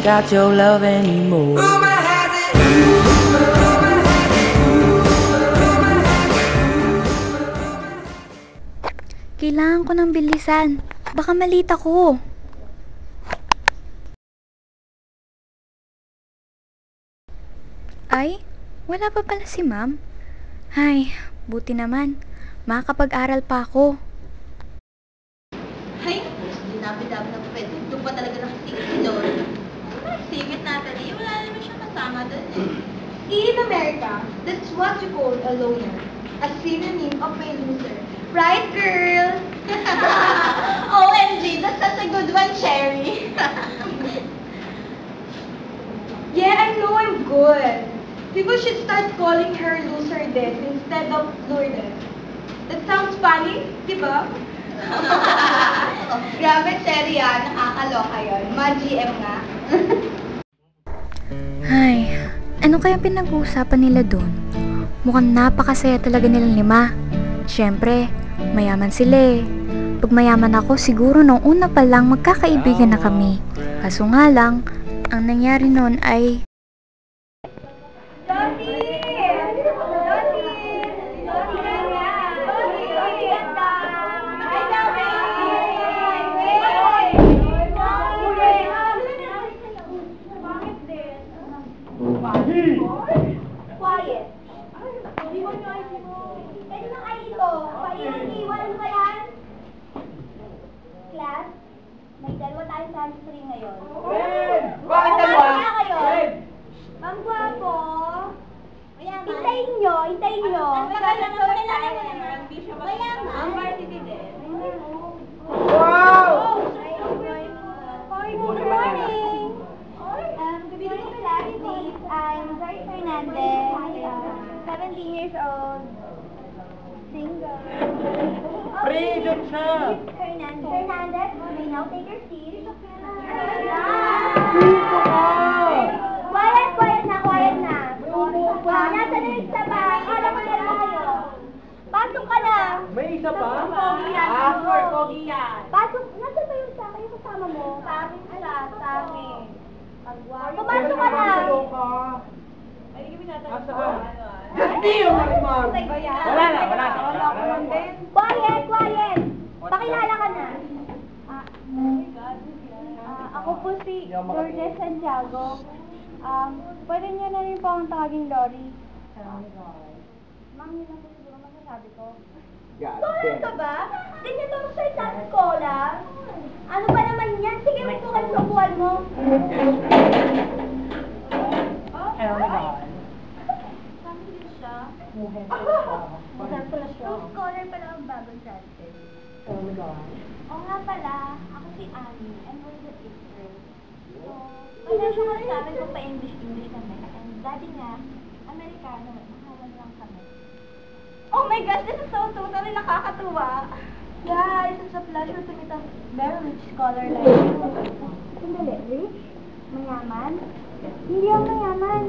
got your love anymore. Kailangan ko ng bilisan. Baka malita ko. Ay, wala pa pala si ma'am. Ay, buti naman. Makakapag-aral pa ako. Ay, dinabi-dabi na pwede. Doon pa talaga nakasingit si Lord. Singit natin eh. Wala naman siya kasama doon eh. In America, that's what you call a loner. A synonym of a loser. Right, girl? OMG, that's such a good one, Cherry. Yeah, I know I'm good. People should start calling her loser this instead of Lourdes. That sounds funny, di ba? Grabe, Cherry nakakaloka yun. Ma-GM nga. Ay, ano kaya pinag-uusapan nila doon? Mukhang napakasaya talaga nilang lima. Siyempre, mayaman sila eh. Pag mayaman ako, siguro nung una pa lang magkakaibigan na kami. Kaso nga lang, ang nangyari noon ay... Quiet. Iwan nyo ID mo. Pwede ng ID to. Iwan mo ba yan? Class, may dalawa tayo sa history ngayon. Bakit dalawa? Ang gwapo. Hintayin nyo. Ang varsity din. Wow! Good morning. Good morning, class. I'm Zoe Fernandez. 17 years old. Single. Freedom siya! Fernandez, may now take your seat. Quiet na. Nasa na yung isa pa? Akala ko na tayo. Pasok ka na. May isa pa? Pogi yan. Pasok. Nasa ba yung isa? Kayo kasama mo? Sa amin. Pumasok ka na. Ay, hindi kami Asa natanong. ka? Hindi yung marimar! Wala na. Quiet. Pakilala ka na. Ako po si Lourdes Santiago. Pwede niyo na rin po akong tawaging Lori. Ma'am, yun lang po siguro masasabi ko. Scholar ka ba? Ganyan ba magsalita sa scholar? Ano ba naman yan? Sige, upo ka sa upuan mo. Family siya. Scholar pala ang bagong chances. Oo nga pala, ako si Annie, and we're the sisters. So, wala siya kasi sa amin kung pa-English kami. And daddy nga, Amerikano, nakawan lang kami. Oh my gosh, this is so totally nakakatuwa. Guys, it's a pleasure to meet a very rich scholar like you. Sandali, rich? Mayaman? Hindi ako mayaman.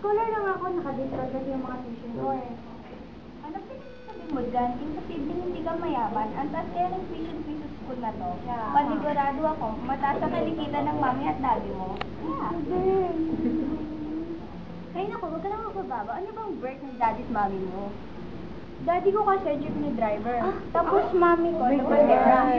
Scholar lang ako, nakadistral kasi yung mga tuition ko eh. Ano pinagsasabi mo dyan? Imposible hindi ka mayaman. Ang taas kaya ng tuition sa school na to. Panigurado ako, mataas ang kalikitan ng mami at daddy mo. Yeah. Ay naku, huwag ka lang magbababa. Ano bang work ng daddy at mami mo? Daddy ko kasi jeepney driver. Tapos mami ko, nagpagera.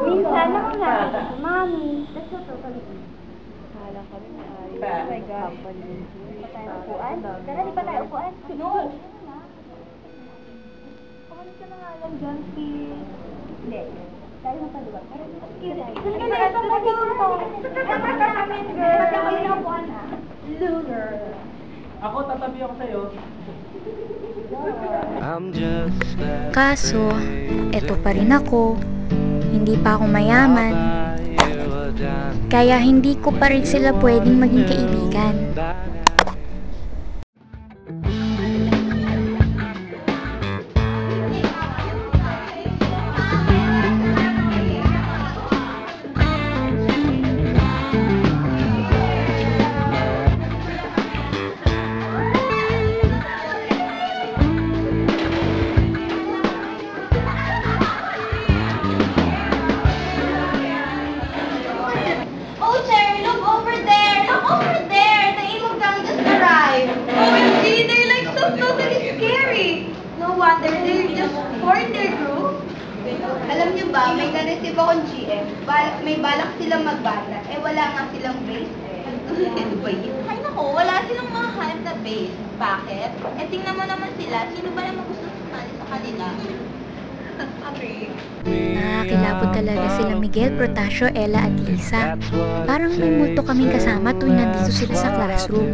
Minsan naman namin si mami. That's so totally it. Kala kami na ayos. Oh my gosh. Di pa tayo upuan? Tara, di pa tayo upuan? No! Kumalit ka na nga lang dyan, please. Hindi. Tayo na paluwag. Saan ka na? Saan ka dito? Saan ka namin, girl? Ba't ako yung upuan, ha? Loser. Ako, tatabi ako sa'yo. Kaso, eto pa rin ako. Hindi pa ako mayaman. Kaya hindi ko pa rin sila pwedeng maging kaibigan. For their group? Alam niyo ba, may na-receive akong GM. May balak silang magbata. Eh, wala nga silang base. Ano ba yun? Ay nako, wala silang mga hanap na base. Bakit? Eh, tingnan mo naman sila. Sino ba naman gusto sumali sa kanila? Okay. Nakakilabot talaga sila Miguel, Protasio, Ella at Lisa. Parang may multo kaming kasama tuwing nandito sila sa classroom.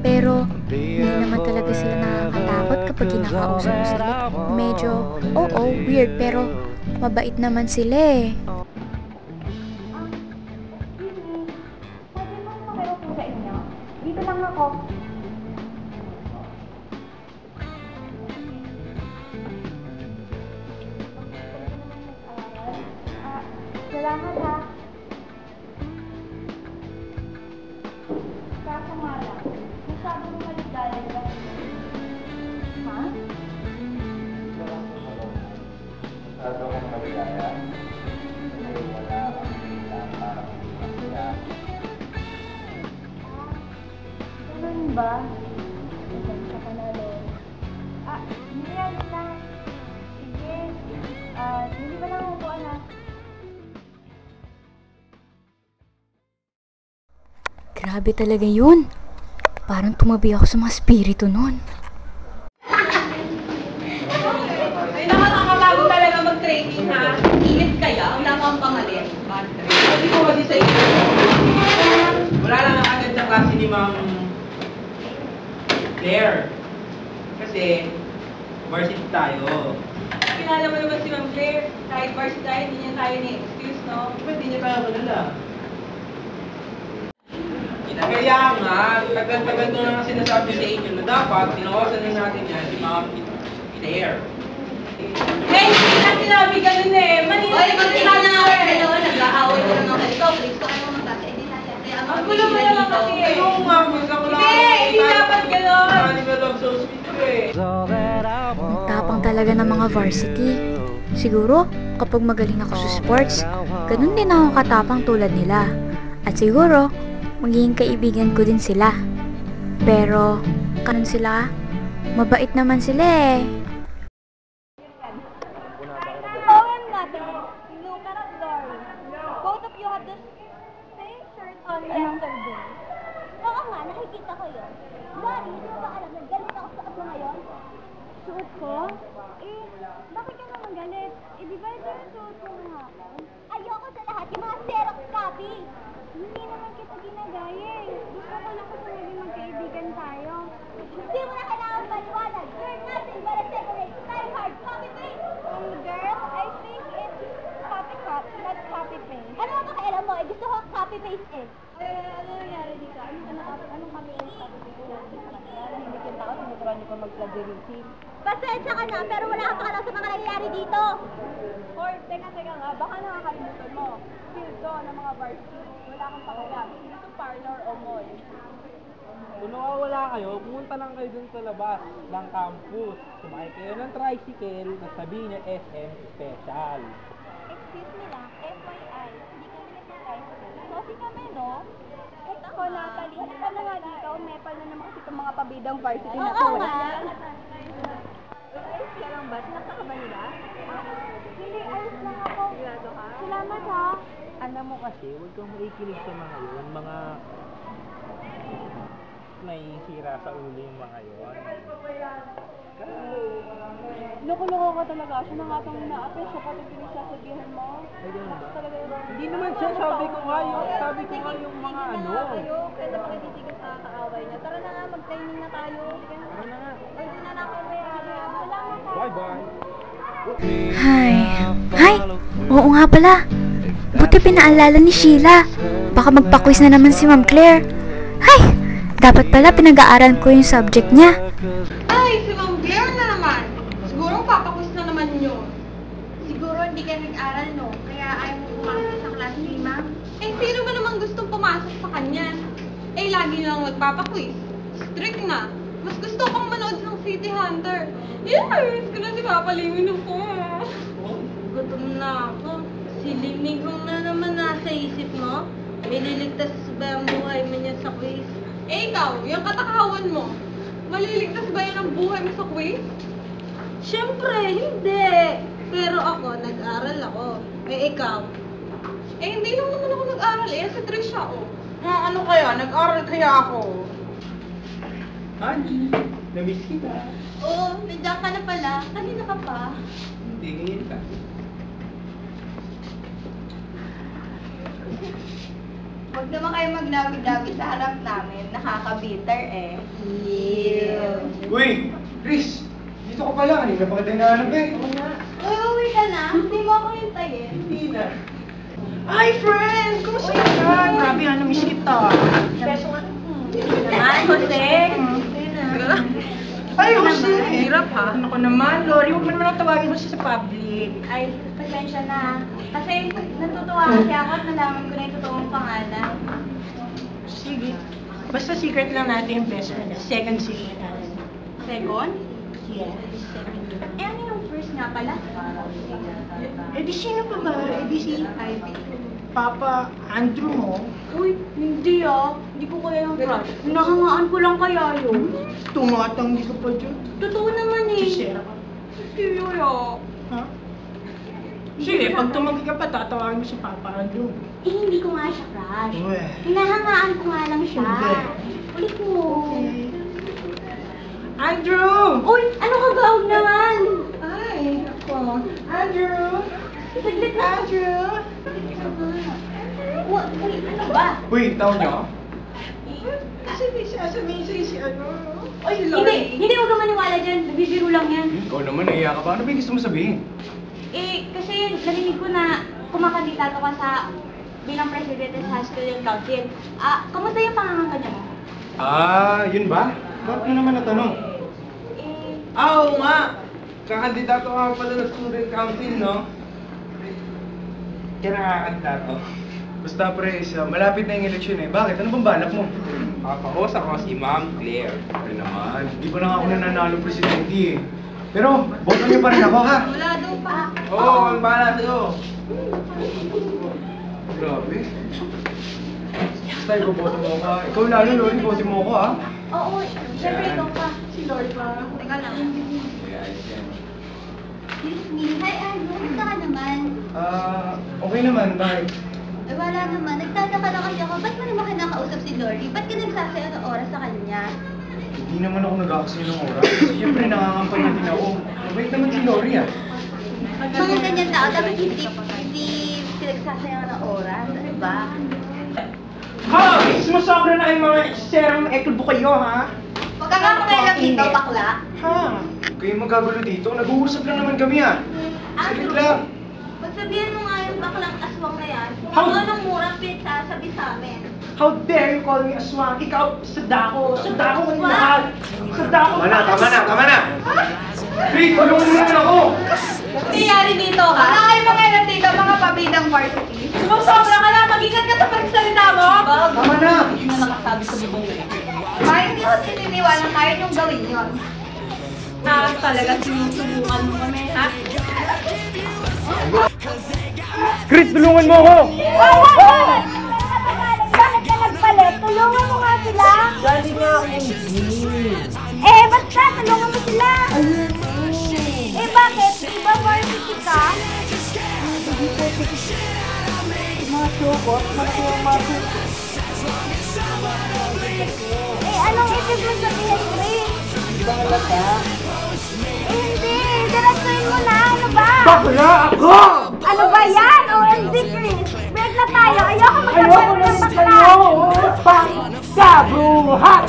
Pero hindi naman talaga sila nakakatakot kapag kinakausap mo sila. Medyo, oo, weird, pero mabait naman sila eh. Pwede bang makiupo sa inyo? Dito lang ako. Salamat ha. Kaso nga lang, masyadong maligaya ka. Ha? Masyado kang maligaya. Ay, wala kang kita para masaya. Ganun ba? Pasensya ka na, Lord. Hindi yan lang. Sige. Hindi ba lang ako, anak? Grabe talaga yun. Parang tumabi ako sa mga spirito nun. Ay, nakakabago talaga mag-training, ha? Init kaya? Wala kang pangalit. Hindi ko kasi sa inyo. Wala lang ang agad sa klase ni Ma'am Claire. Kasi, varsity tayo. Kilala mo naman si Ma'am Claire. Kahit varsity tayo, hindi niya tayo ni-excuse, no? Ba't di niya tayo malala? Kaya nga, tagal-tagal ko na sinasabi sa inyo na dapat tinawasan na natin yan si Ma'am Claire. Eh, hindi na sinabi ganun eh. Manila. Oy, magkita na nga kayo. Nag-aaway ko naman kayo. Ikaw, please, kung ano naman kasi, hindi na yan. Kaya ang gulo mo naman kasi eh. Ayoko nga, basta ko lang. Hindi dapat ganun. Animal of so sweet ko eh. Ang tapang talaga ng mga varsity. Siguro, kapag magaling ako sa sports, ganun din ako katapang tulad nila. At siguro, magiging kaibigan ko din sila. Pero, kanon sila? Mabait naman sila eh. Poem natin. Look at Dory. Both of you have the same shirt on yesterday. Oo nga, nakikita ko yun. Dory, hindi mo ba alam na galit ako sa mo ngayon? Suot ko? Eh, bakit ka naman galit? Eh, di ba ito yung suot ko nga? Ayoko sa lahat, yung mga Xerox copy. Hindi naman kita ginagaya eh. Gusto ko lang kasi maging magkaibigan tayo. Hindi mo na kailangan maliwanag. You're nothing but a decorate, try-hard, copy-paste. Girl, I think it's copy-cop, not copy-paste. Ano ba kailan mo? Eh, gusto ko copy-paste eh. Ano nangyari dito? Anong copy-paste? Nahimik yung tao, sinuturan niyo pa mag-plagiarism. Pasensya ka na, pero wala kang pakialam sa mga nangyayari dito. Or, teka nga, baka nakakalimutan mo. Field ko ng mga varsity. Wala kang pakialam. Dito parlor o mall. Kung nakawala kayo, pumunta lang kayo dun sa labas ng campus. Sumakay kayo ng tricycle, nasabihin niya SM Special. Excuse me lang, FYI, hindi kami nag-tricycle. Sophie kami, no? Kahit ako, Natalie, halika na nga dito. Nepal na naman kasi itong mga pabidang varsity na to. Oo nga. Ayos ka lang ba? Sinakta ka ba nila? Hindi, ayos lang ako. Sigurado ka? Salamat ha. Alam mo kasi, huwag kang maikinig sa mga yun, mga naisira sa ulo yung mga yun. Loko-loko ka talaga. Siya na nga itong naapin. Siya pati pinisasabihan mo. Ay, ganun ba? Talaga yun. Hindi naman siya, sabi ko nga yung mga ano. Kaya naman nagtitigil sa kaaway niya. Tara na nga, mag-training na tayo. Ano na nga? Ay, di na ako mayari. Salamat ha. Bye-bye! Hay, oo nga pala. Buti pinaalala ni Sheila. Baka magpa-quiz na naman si Ma'am Claire. Hay, dapat pala pinag-aaral ko yung subject niya. Ay, si Ma'am Claire na naman. Siguro papakus na naman yun. Siguro hindi ka nag-aral, no? Kaya ayaw mo pumasok sa class ni Ma'am. Eh, sino ba namang gustong pumasok sa kanya? Eh, lagi na lang magpapaquiz. Strict na. Mas gusto kong manood ng City Hunter. Yes! Ko na si Papa Limino ko. Gutom na ako. Si Limigong na naman nasa isip mo. May liligtas ba ang buhay mo niya sa quiz? Eh ikaw, yung katakawan mo. Maliligtas ba yan ang buhay mo sa quiz? Siyempre, hindi. Pero ako, nag-aral ako. Eh, ikaw? Eh, hindi lang naman ako nag-aral. Eh, si Trisha, oh. Ah, ano kaya? Nag-aral kaya ako. Angie, namiss kita. Oo, nandiyan ka na pala. Kanina ka pa. Hindi, ngayon ka. Huwag naman kayo maglabi-labi sa harap namin. Nakaka-bitter eh. Uy, Chris! Dito ka pala. Kanina pa kita hinahanap eh. Uy, uwi ka na. Hindi mo ako hintayin. Hindi na. Hi, friend! Kumusta ka? Grabe, namiss kita. Naman, Jose. Ay, Jose! Hirap ha? Ano ko naman, Lori? Huwag mo naman ako tawagin mo siya sa public. Ay, pasensya na. Kasi natutuwa kasi ako at nalaman ko na yung totoong pangalan. Sige. Basta secret lang natin yung best friend. Second secret natin. Second? Yes. Eh, ano yung first nga pala? Eh di sino pa ba? Eh di si Papa Andrew mo. Uy, hindi ah. Hindi ko kaya yung crush. Hinahangaan ko lang kaya yun. Tumatanggi ka pa dyan. Totoo naman eh. Sisera ka. Sige, yo. Ha? Sige, pag tumanggi ka pa, tatawagin mo si Papa Andrew. Eh, hindi ko nga siya crush. Uwe. Hinahangaan ko nga lang siya. Hindi. Ulit mo. Andrew! Uy, ano ka ba? Huwag naman. Ay, ako. Andrew! Saglit na. Andrew! Uy, ano ba? Uy, tawag niyo ako? Kasi di sasabihin sa'yo si ano. Ay, Hindi huwag ka maniwala dyan. Nagbibiro lang yan. Ikaw naman, naiya ka pa. Ano ba yung gusto mo sabihin? Eh, kasi narinig ko na kumakandidato ka sa bilang presidente sa High School Youth Council. Kamusta yung pangangampanya mo? Ah, yun ba? Bakit mo naman natanong? Eh, Oo nga! Kakandidato ka pala ng student council, no? Kaya nakakandidato. Basta pre, malapit na yung eleksyon eh. Bakit? Ano bang balak mo? Papahos ako si Ma'am Claire. Ay naman, hindi pa na nga ako nananalo presidente eh. Pero, boto niyo pa rin ako ha? Wala daw pa. Oo, ang bahala sa'yo. Grabe. Basta iboboto mo ka. Ikaw lalo, Lori, boto mo ako ha? oo, syempre ikaw pa. Si Lord pa. Teka lang. Excuse me. Hi, Andrew. Kumusta ka naman? Okay naman, bakit? Eh, wala naman. Nagtataka lang kasi ako. Ba't mo naman kinakausap si Lori? Ba't ka nagsasayo ng oras sa kanya? Hindi naman ako nag-aaksaya ng oras. Siyempre, nangangampanya din ako. Mabait naman si Lori ah. Mga ganyan tao, dapat hindi pinagsasayaw ng oras. Ano ba? Ha! Sumusobra na yung mga serang ekulbo kayo, ha? Huwag ka nga kumalang dito, bakla. Ha? Huwag kayong magkagulo dito. Nag-uusap lang naman kami ah. Saglit lang. Pagsabihan mo nga yung baklang aswang na yan, How- kung anong murang pinagsasabi sa amin. How dare you call me aswang? Ikaw, sadako. Sadako mo lahat. Sadako. Tama na. Hey, tulungan mo naman ako. Nangyayari dito, ha? Wala kayo mga dito, mga pabidang party. Sumusobra ka na. Mag-ingat ka sa pagsalita mo. Tama na. Hindi na nakasabi sa bubong ko. Kahit hindi ko sininiwala, kaya niyong gawin yun. Talaga sinusubukan mo kami, ha? Chris, tulungan mo ako. Bakit ka nagpalit? Tulungan mo nga sila. Galing nga ako yung Eh, basta, tulungan mo sila. Eh, bakit? Di ba varsity ka? mga sugot. Eh, anong ibig mo sabihin, Chris? Ibang halata. Eh, hindi. Diretsuhin mo na. Ano ba? Bakla ako! Ano ba yan? OMG, Chris. Break na tayo. Ayoko Ayoko magkapalit na ng sa bakla. kayo! Pang kabuhat!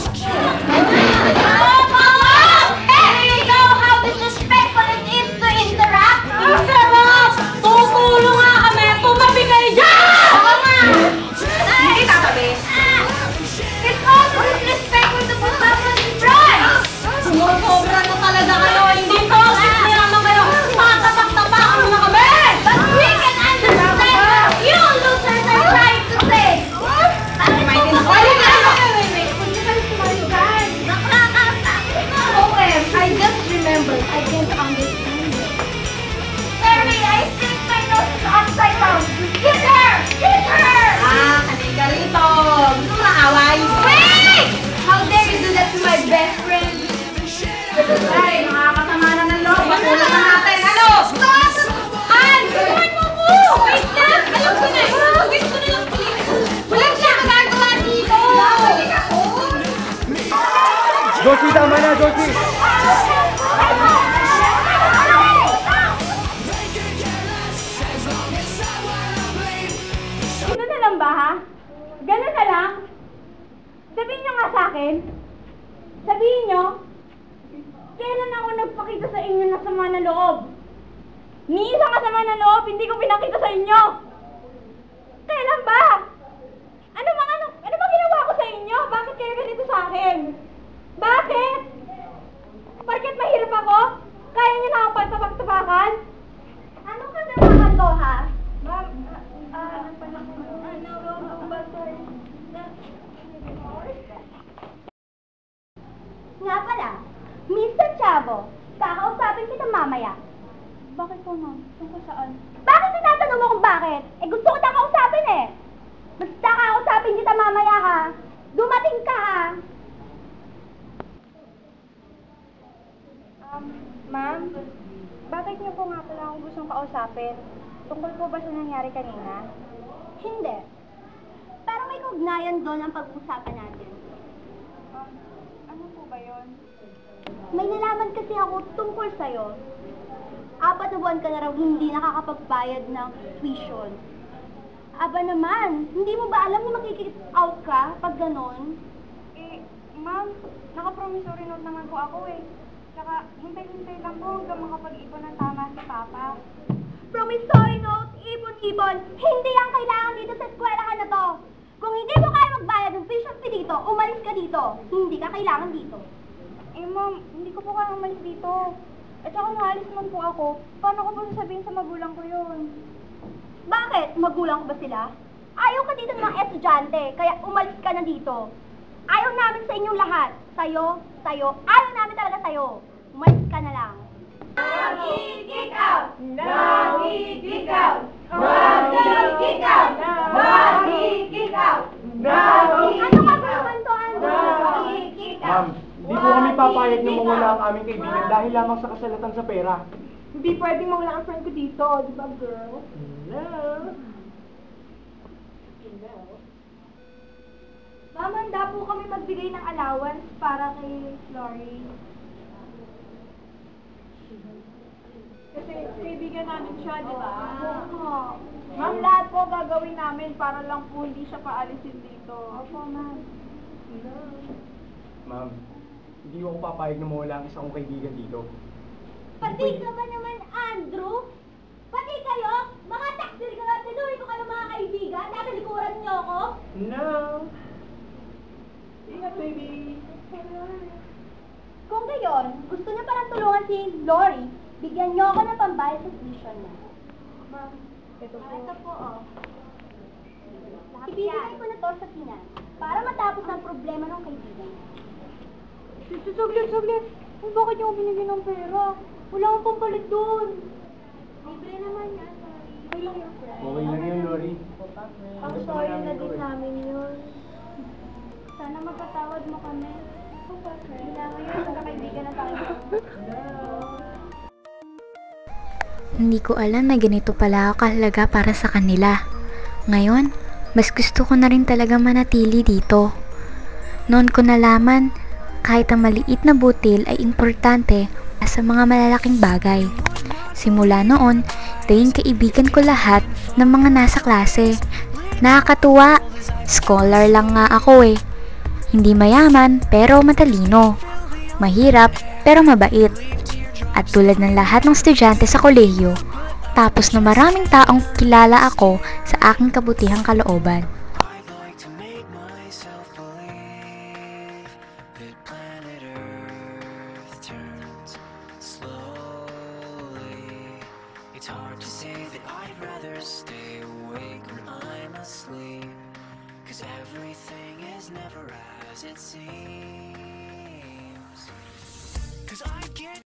Hey, you know how disrespectful it is to interact? Sarap! Tutulong nga kami. Tumabi kayo dyan! Oo nga! Hindi tatabi. It's also disrespectful to put someone's price! Sumusobra na talaga kayo. Hindi ko. Hindi naman kayo. Patapak-tapakan mo na kami. But we can understand what you losers are trying to say! Bakit mo ba? Wait. Huwag niyo kayo sumali dyan. Bakla ka! nagpakita sa inyo ng sama na loob? Ni isang kasama na loob, hindi ko pinakita sa inyo! Kailan ba? Ano ba ginawa ko sa inyo? Bakit kayo ganito sa akin? Bakit? Porket mahirap ako? Kaya niyo na ako pagtabak-tabakan? Anong kasamahan to, ha? Ma'am, Nga pala, Mr. Chavo, kakausapin kita mamaya. Bakit po, ma'am? Tungkol saan? Bakit tinatanong mo kung bakit? Eh, gusto ko na kausapin eh. Basta kakausapin kita mamaya, ha? Dumating ka, ha? Ma'am, bakit niyo po nga pala akong gustong kausapin? Tungkol po ba sa nangyari kanina? Hindi. Pero may kaugnayan doon ang pag-uusapan natin. Ano po ba yon? May nalaman kasi ako tungkol sa'yo. 4 na buwan ka na raw hindi nakakapagbayad ng tuition. Aba naman, hindi mo ba alam na makikip-out ka pag ganon? Eh, ma'am, naka-promissory note naman po ako eh. Tsaka, hintay-hintay lang po hanggang makapag-ipon ng tama si Papa. Promissory note, ipon-ipon, hindi ang kailangan dito sa eskwelahan na to. Kung hindi mo kaya magbayad ng tuition fee dito, umalis ka dito. Hindi ka kailangan dito. Eh, ma'am, hindi ko po kaya umalis dito. At saka maalis man po ako, paano ko po sasabihin sa magulang ko yun? Bakit? Magulang ko ba sila? Ayaw ka dito ng mga estudyante, kaya umalis ka na dito. Ayaw namin sa inyong lahat. Sa'yo, ayaw namin talaga sa'yo. Umalis ka na lang. Mag-i-kick out! Mag-i-kick out! Mag-i-kick out! Mag-i-kick out! Ano ka ba naman to, Andrew? Mag-i-kick out! Ma'am, di po kami papayag na mawala ang aming kaibigan dahil lamang sa kasalatan sa pera. Hindi pwedeng mawala ang friend ko dito, di ba, girl? No. Ma'am, handa po kami magbigay ng allowance para kay Lori. Kasi kaibigan namin siya, di ba? Oo. Ma'am, lahat po gagawin namin para lang po hindi siya paalisin dito. Opo, ma'am. Ma'am, hindi ko papayag na mawala ang isang kong kaibigan dito. Pati ka ba naman, Andrew? Pati kayo? Mga taxi ka na, tinuloy ko kayo mga kaibigan, natalikuran niyo ako? No. Ingat, baby. Kung gayon, gusto niya parang tulungan si Lori, bigyan niyo ako ng pambayad sa tuition niya. Ma'am, ito po. Ito po, oh. Ibibigay ko na to sa finance para matapos ang problema ng kaibigan. Saglit. Ay, bakit niyo ako binigyan ng pera? Wala akong pampalit doon. Libre naman yan, sorry. Okay lang yun, friend. Okay lang yun, Lori. Ang sorry na din namin yun. Sana mapatawad mo kami. Bila ngayon, magkakaibigan na tayo. Hindi ko alam na ganito pala ako kahalaga para sa kanila. Ngayon, mas gusto ko na rin talaga manatili dito. Noon ko nalaman, kahit ang maliit na butil ay importante sa mga malalaking bagay. Simula noon, naging kaibigan ko lahat ng mga nasa klase. Nakakatuwa, scholar lang nga ako eh. Hindi mayaman pero matalino. Mahirap pero mabait. At tulad ng lahat ng estudyante sa kolehiyo, tapos na maraming taong kilala ako sa aking kabutihang kalooban. I'd like to make myself believe that planet Earth turns slowly. It's hard to say that I'd rather stay awake when I'm asleep, 'cause everything is never as it seems. 'Cause I get